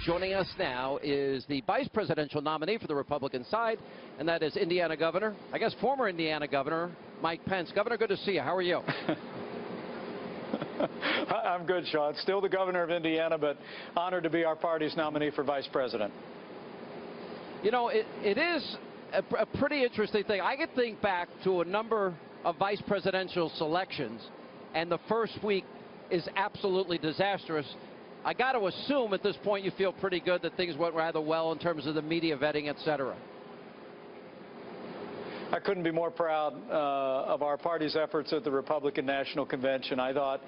Joining us now is the vice presidential nominee for the Republican side, and that is Indiana Governor, I guess former Indiana Governor, Mike Pence. Governor, good to see you. How are you? I'm good, Sean. Still the governor of Indiana, but honored to be our party's nominee for vice president. You know, it is a pretty interesting thing. I can think back to a number of vice presidential selections, and the first week is absolutely disastrous. I got to assume at this point you feel pretty good that things went rather well in terms of the media vetting, et cetera. I couldn't be more proud of our party's efforts at the Republican National Convention. I thought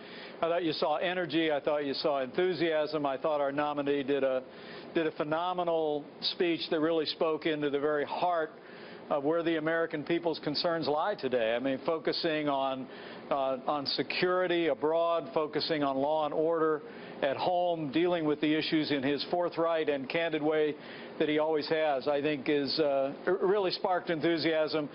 you saw energy. I thought you saw enthusiasm. I thought our nominee did a phenomenal speech that really spoke into the very heart of where the American people's concerns lie today. I mean, focusing on security abroad, focusing on law and order at home, dealing with the issues in his forthright and candid way that he always has, I think is really sparked enthusiasm,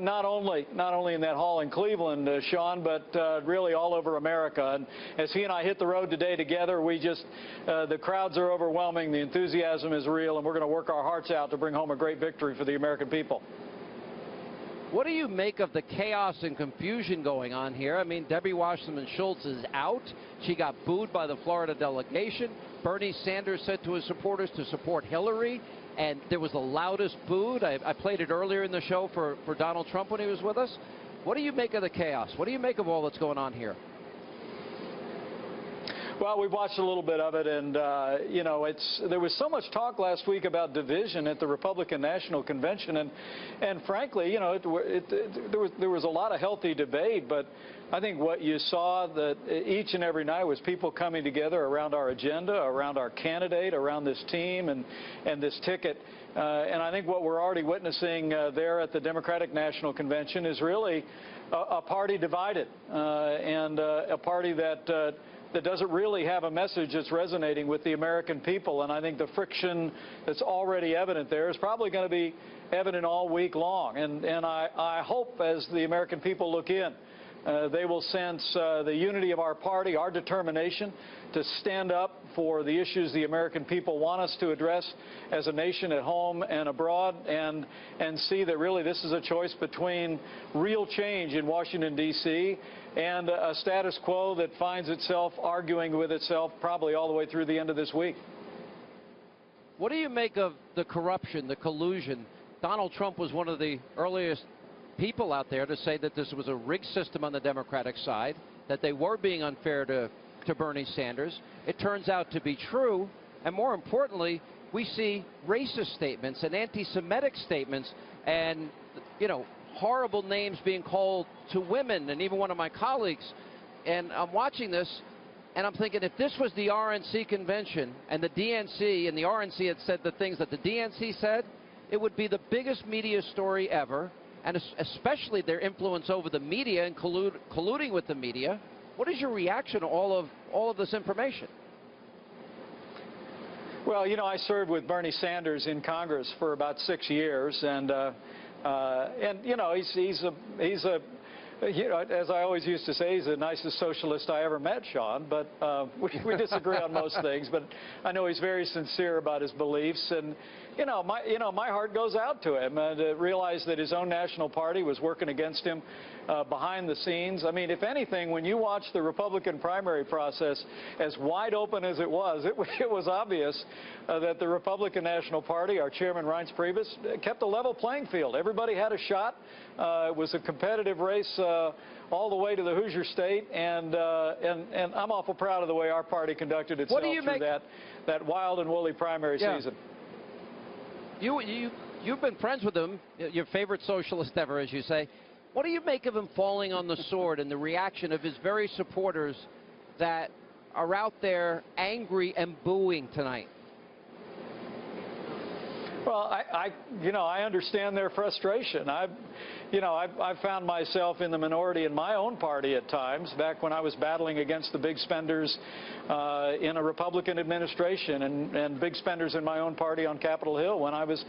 not only in that hall in Cleveland, Sean, but really all over America. And as he and I hit the road today together, the crowds are overwhelming, the enthusiasm is real, and we're going to work our hearts out to bring home a great victory for the American people. What do you make of the chaos and confusion going on here? I mean, Debbie Wasserman Schultz is out. She got booed by the Florida delegation. Bernie Sanders said to his supporters to support Hillary, and there was the loudest booed. I played it earlier in the show for Donald Trump when he was with us. What do you make of the chaos? What do you make of all that's going on here? Well, we watched a little bit of it, and, you know, there was so much talk last week about division at the Republican National Convention, and frankly, you know, there was a lot of healthy debate, but I think what you saw that each and every night was people coming together around our agenda, around our candidate, around this team and this ticket. And I think what we're already witnessing there at the Democratic National Convention is really a party divided, and a party that doesn't really have a message that's resonating with the American people. And I think the friction that's already evident there is probably going to be evident all week long. And I hope as the American people look in, they will sense the unity of our party, our determination to stand up for the issues the American people want us to address as a nation at home and abroad, and see that really this is a choice between real change in Washington, D.C. and a status quo that finds itself arguing with itself probably all the way through the end of this week. What do you make of the corruption, the collusion? Donald Trump was one of the earliest people out there to say that this was a rigged system on the Democratic side, that they were being unfair to Bernie Sanders. It turns out to be true, and more importantly, we see racist statements and anti-Semitic statements and, you know, horrible names being called to women and even one of my colleagues. And I'm watching this, and I'm thinking, if this was the RNC convention and the DNC and the RNC had said the things that the DNC said, it would be the biggest media story ever, and especially their influence over the media and colluding with the media. What is your reaction to all of this information? Well, you know, I served with Bernie Sanders in Congress for about 6 years, and you know, he's a you know, as I always used to say, he's the nicest socialist I ever met, Sean. But we disagree on most things. But I know he's very sincere about his beliefs, and my heart goes out to him to realize that his own national party was working against him behind the scenes. I mean, if anything, when you watch the Republican primary process, as wide open as it was obvious that the Republican National Party, our chairman Reince Priebus, kept a level playing field. Everybody had a shot. It was a competitive race all the way to the Hoosier State, and I'm awful proud of the way our party conducted itself through that wild and woolly primary season. You've been friends with him, your favorite socialist ever, as you say. What do you make of him falling on the sword and the reaction of his very supporters that are out there angry and booing tonight? Well, I understand their frustration. I've found myself in the minority in my own party at times, back when I was battling against the big spenders in a Republican administration and big spenders in my own party on Capitol Hill when I was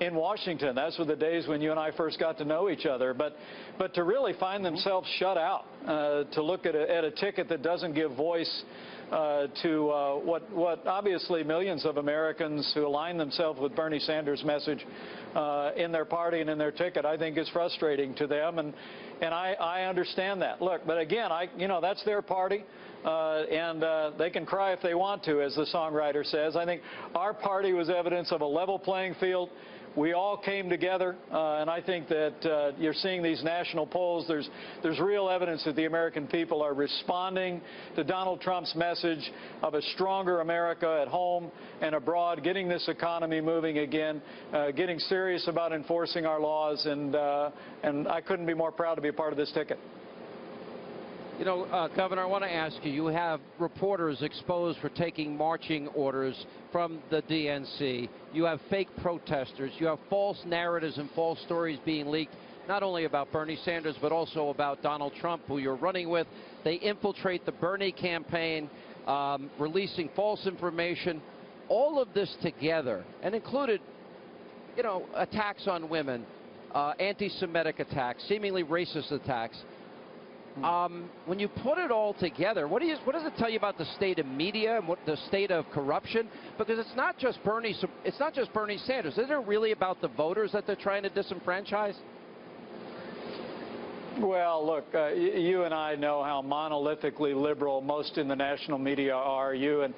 in Washington. Those were the days when you and I first got to know each other. But to really find themselves shut out, to look at a ticket that doesn't give voice to what obviously millions of Americans who align themselves with Bernie Sanders' message in their party and in their ticket, I think is frustrating to them, and I understand that. Look, but again, that's their party. And they can cry if they want to, as the songwriter says. I think our party was evidence of a level playing field. We all came together, and I think that you're seeing these national polls. There's real evidence that the American people are responding to Donald Trump's message of a stronger America at home and abroad, getting this economy moving again, getting serious about enforcing our laws, and I couldn't be more proud to be a part of this ticket. You know, Governor, I want to ask you, you have reporters exposed for taking marching orders from the DNC. You have fake protesters. You have false narratives and false stories being leaked, not only about Bernie Sanders, but also about Donald Trump, who you're running with. They infiltrate the Bernie campaign, releasing false information. All of this together, and included, you know, attacks on women, anti-Semitic attacks, seemingly racist attacks. When you put it all together, what does it tell you about the state of media and what the state of corruption? Because it's not just Bernie Sanders. Is it really about the voters that they're trying to disenfranchise? Well, look, you and I know how monolithically liberal most in the national media are. You and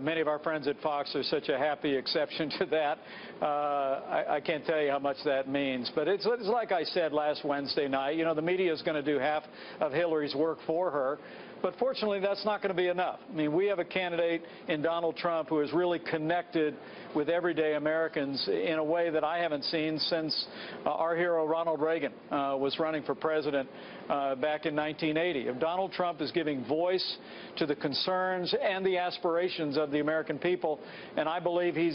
many of our friends at Fox are such a happy exception to that. I can't tell you how much that means. But it's like I said last Wednesday night. You know, the media is going to do half of Hillary's work for her. But fortunately, that's not going to be enough. I mean, we have a candidate in Donald Trump who is really connected with everyday Americans in a way that I haven't seen since our hero Ronald Reagan was running for president back in 1980. If Donald Trump is giving voice to the concerns and the aspirations of the American people, and I believe he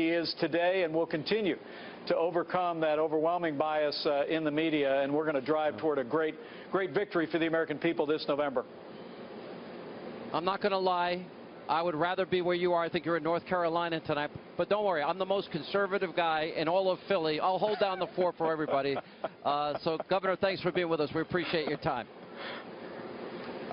is today and will continue to overcome that overwhelming bias in the media, and we're going to drive toward a great victory for the American people this November. I'm not going to lie. I would rather be where you are. I think you're in North Carolina tonight. But don't worry, I'm the most conservative guy in all of Philly. I'll hold down the fort for everybody. So, Governor, thanks for being with us. We appreciate your time.